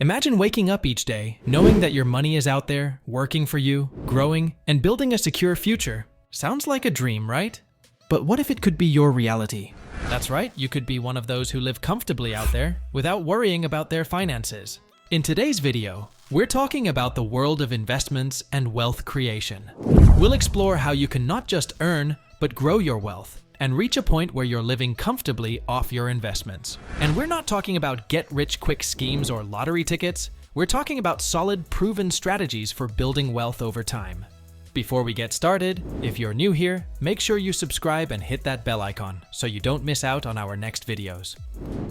Imagine waking up each day knowing that your money is out there, working for you, growing, and building a secure future. Sounds like a dream, right? But what if it could be your reality? That's right, you could be one of those who live comfortably out there without worrying about their finances. In today's video, we're talking about the world of investments and wealth creation. We'll explore how you can not just earn, but grow your wealth and reach a point where you're living comfortably off your investments. And we're not talking about get-rich-quick schemes or lottery tickets. We're talking about solid, proven strategies for building wealth over time. Before we get started, if you're new here, make sure you subscribe and hit that bell icon so you don't miss out on our next videos.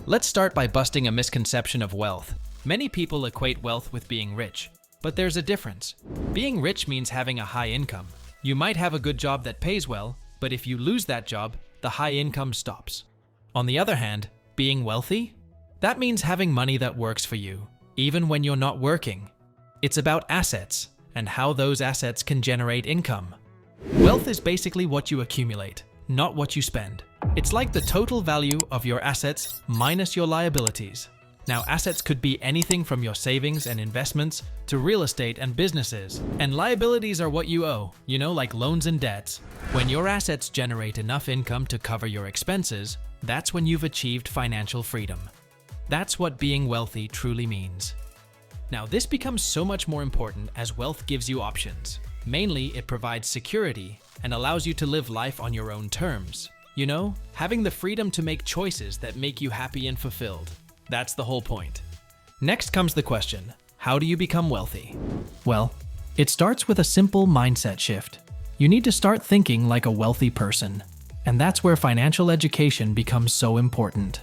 Let's start by busting a misconception of wealth. Many people equate wealth with being rich, but there's a difference. Being rich means having a high income. You might have a good job that pays well, but if you lose that job, the high income stops. On the other hand, being wealthy? That means having money that works for you, even when you're not working. It's about assets and how those assets can generate income. Wealth is basically what you accumulate, not what you spend. It's like the total value of your assets minus your liabilities. Now, assets could be anything from your savings and investments to real estate and businesses. And liabilities are what you owe, like loans and debts. When your assets generate enough income to cover your expenses, that's when you've achieved financial freedom. That's what being wealthy truly means. Now, this becomes so much more important as wealth gives you options. Mainly, it provides security and allows you to live life on your own terms. Having the freedom to make choices that make you happy and fulfilled. That's the whole point. Next comes the question, how do you become wealthy? Well, it starts with a simple mindset shift. You need to start thinking like a wealthy person. And that's where financial education becomes so important.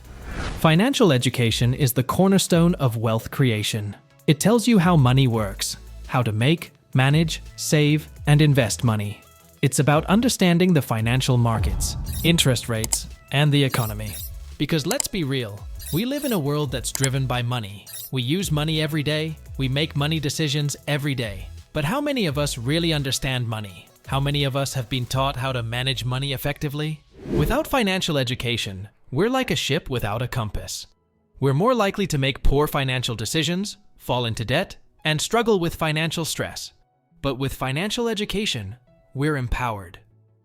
Financial education is the cornerstone of wealth creation. It tells you how money works, how to make, manage, save, and invest money. It's about understanding the financial markets, interest rates, and the economy. Because let's be real, we live in a world that's driven by money. We use money every day. We make money decisions every day. But how many of us really understand money? How many of us have been taught how to manage money effectively? Without financial education, we're like a ship without a compass. We're more likely to make poor financial decisions, fall into debt, and struggle with financial stress. But with financial education, we're empowered.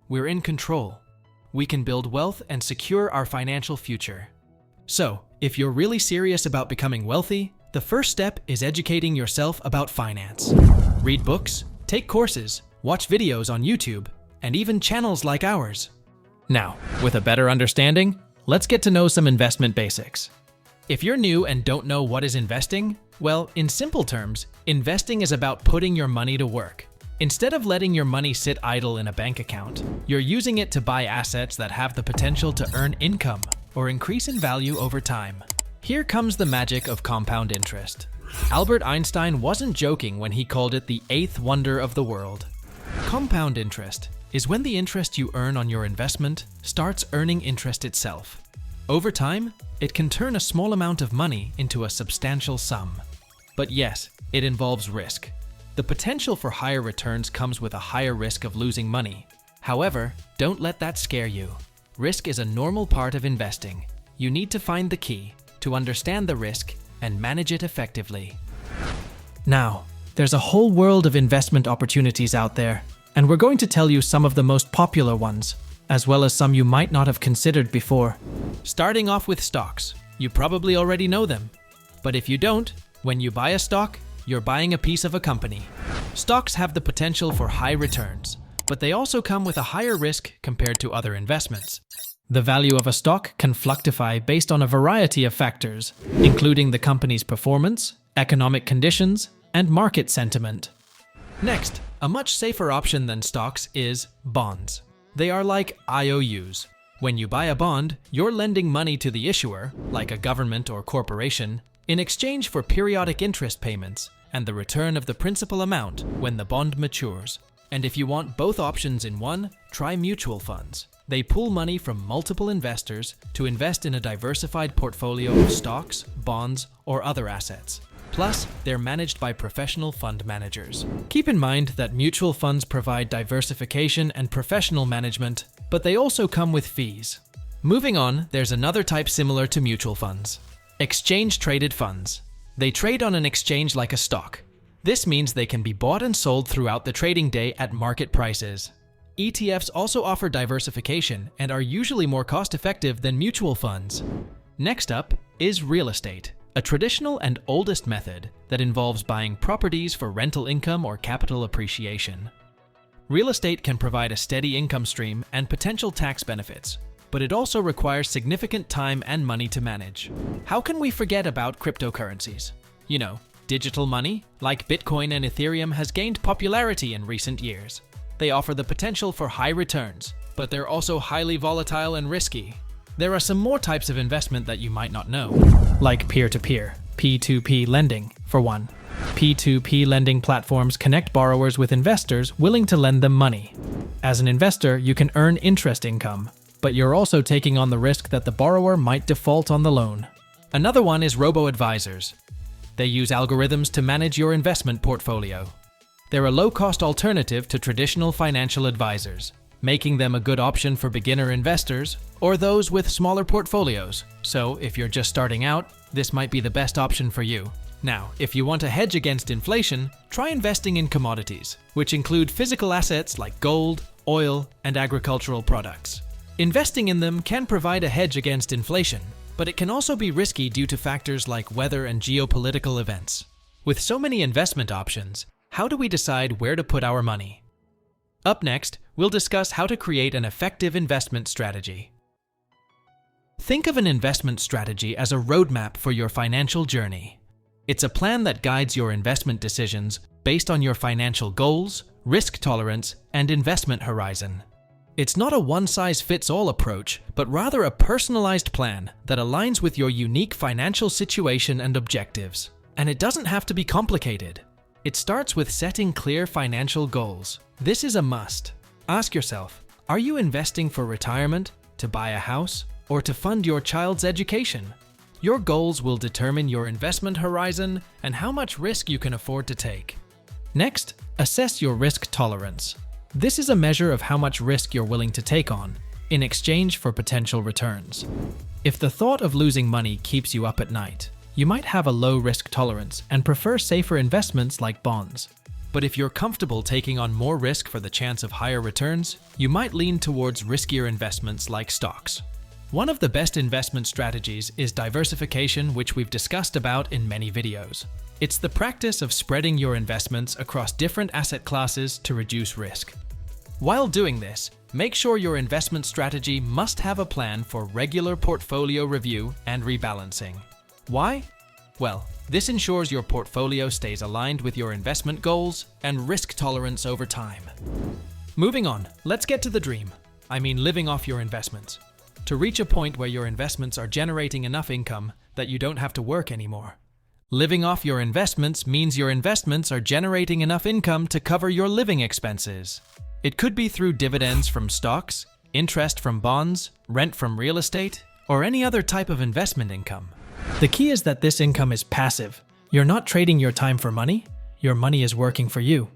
We're in control. We can build wealth and secure our financial future. So, if you're really serious about becoming wealthy, the first step is educating yourself about finance. Read books, take courses, watch videos on YouTube, and even channels like ours. Now, with a better understanding, let's get to know some investment basics. If you're new and don't know what is investing, well, in simple terms, investing is about putting your money to work. Instead of letting your money sit idle in a bank account, you're using it to buy assets that have the potential to earn income or increase in value over time. Here comes the magic of compound interest. Albert Einstein wasn't joking when he called it the eighth wonder of the world. Compound interest is when the interest you earn on your investment starts earning interest itself. Over time, it can turn a small amount of money into a substantial sum. But yes, it involves risk. The potential for higher returns comes with a higher risk of losing money. However, don't let that scare you. Risk is a normal part of investing. You need to find the key to understand the risk and manage it effectively. Now, there's a whole world of investment opportunities out there, and we're going to tell you some of the most popular ones, as well as some you might not have considered before. Starting off with stocks. You probably already know them. But if you don't, when you buy a stock, you're buying a piece of a company. Stocks have the potential for high returns, but they also come with a higher risk compared to other investments. The value of a stock can fluctuate based on a variety of factors, including the company's performance, economic conditions, and market sentiment. Next, a much safer option than stocks is bonds. They are like IOUs. When you buy a bond, you're lending money to the issuer, like a government or corporation, in exchange for periodic interest payments and the return of the principal amount when the bond matures. And if you want both options in one, try mutual funds. They pool money from multiple investors to invest in a diversified portfolio of stocks, bonds, or other assets. Plus, they're managed by professional fund managers. Keep in mind that mutual funds provide diversification and professional management, but they also come with fees. Moving on, there's another type similar to mutual funds: exchange-traded funds. They trade on an exchange like a stock. This means they can be bought and sold throughout the trading day at market prices. ETFs also offer diversification and are usually more cost-effective than mutual funds. Next up is real estate, a traditional and oldest method that involves buying properties for rental income or capital appreciation. Real estate can provide a steady income stream and potential tax benefits, but it also requires significant time and money to manage. How can we forget about cryptocurrencies? You know, digital money, like Bitcoin and Ethereum, has gained popularity in recent years. They offer the potential for high returns, but they're also highly volatile and risky. There are some more types of investment that you might not know, like peer-to-peer, P2P lending, for one. P2P lending platforms connect borrowers with investors willing to lend them money. As an investor, you can earn interest income, but you're also taking on the risk that the borrower might default on the loan. Another one is robo-advisors. They use algorithms to manage your investment portfolio. They're a low-cost alternative to traditional financial advisors, making them a good option for beginner investors or those with smaller portfolios. So if you're just starting out, this might be the best option for you. Now, if you want to hedge against inflation, try investing in commodities, which include physical assets like gold, oil, and agricultural products. Investing in them can provide a hedge against inflation, but it can also be risky due to factors like weather and geopolitical events. With so many investment options, how do we decide where to put our money? Up next, we'll discuss how to create an effective investment strategy. Think of an investment strategy as a roadmap for your financial journey. It's a plan that guides your investment decisions based on your financial goals, risk tolerance, and investment horizon. It's not a one-size-fits-all approach, but rather a personalized plan that aligns with your unique financial situation and objectives. And it doesn't have to be complicated. It starts with setting clear financial goals. This is a must. Ask yourself, are you investing for retirement, to buy a house, or to fund your child's education? Your goals will determine your investment horizon and how much risk you can afford to take. Next, assess your risk tolerance. This is a measure of how much risk you're willing to take on in exchange for potential returns. If the thought of losing money keeps you up at night, you might have a low risk tolerance and prefer safer investments like bonds. But if you're comfortable taking on more risk for the chance of higher returns, you might lean towards riskier investments like stocks. One of the best investment strategies is diversification, which we've discussed about in many videos. It's the practice of spreading your investments across different asset classes to reduce risk. While doing this, make sure your investment strategy must have a plan for regular portfolio review and rebalancing. Why? Well, this ensures your portfolio stays aligned with your investment goals and risk tolerance over time. Moving on, let's get to the dream. I mean, living off your investments. To reach a point where your investments are generating enough income that you don't have to work anymore. Living off your investments means your investments are generating enough income to cover your living expenses. It could be through dividends from stocks, interest from bonds, rent from real estate, or any other type of investment income. The key is that this income is passive. You're not trading your time for money, your money is working for you.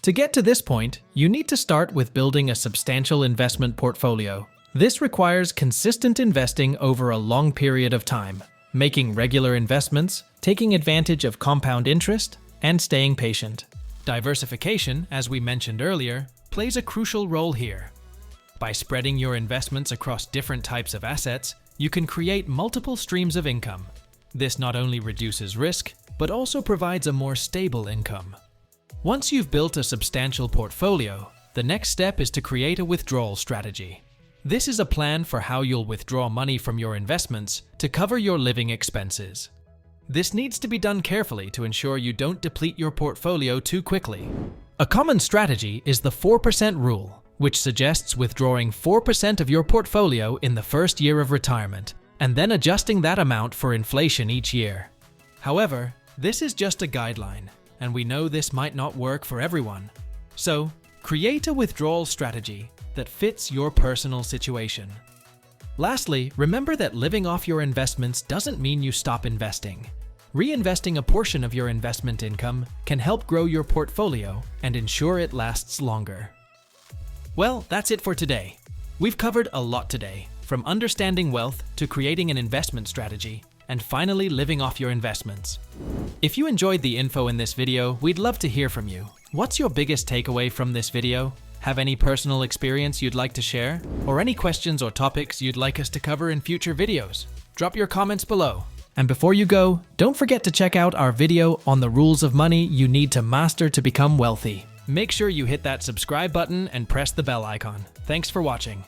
To get to this point, you need to start with building a substantial investment portfolio. This requires consistent investing over a long period of time, making regular investments, taking advantage of compound interest, and staying patient. Diversification, as we mentioned earlier, plays a crucial role here. By spreading your investments across different types of assets, you can create multiple streams of income. This not only reduces risk, but also provides a more stable income. Once you've built a substantial portfolio, the next step is to create a withdrawal strategy. This is a plan for how you'll withdraw money from your investments to cover your living expenses. This needs to be done carefully to ensure you don't deplete your portfolio too quickly. A common strategy is the 4% rule, which suggests withdrawing 4% of your portfolio in the first year of retirement, and then adjusting that amount for inflation each year. However, this is just a guideline, and we know this might not work for everyone. So, create a withdrawal strategy that fits your personal situation. Lastly, remember that living off your investments doesn't mean you stop investing. Reinvesting a portion of your investment income can help grow your portfolio and ensure it lasts longer. Well, that's it for today. We've covered a lot today, from understanding wealth to creating an investment strategy, and finally living off your investments. If you enjoyed the info in this video, we'd love to hear from you. What's your biggest takeaway from this video? Have any personal experience you'd like to share? Or any questions or topics you'd like us to cover in future videos? Drop your comments below. And before you go, don't forget to check out our video on the rules of money you need to master to become wealthy. Make sure you hit that subscribe button and press the bell icon. Thanks for watching.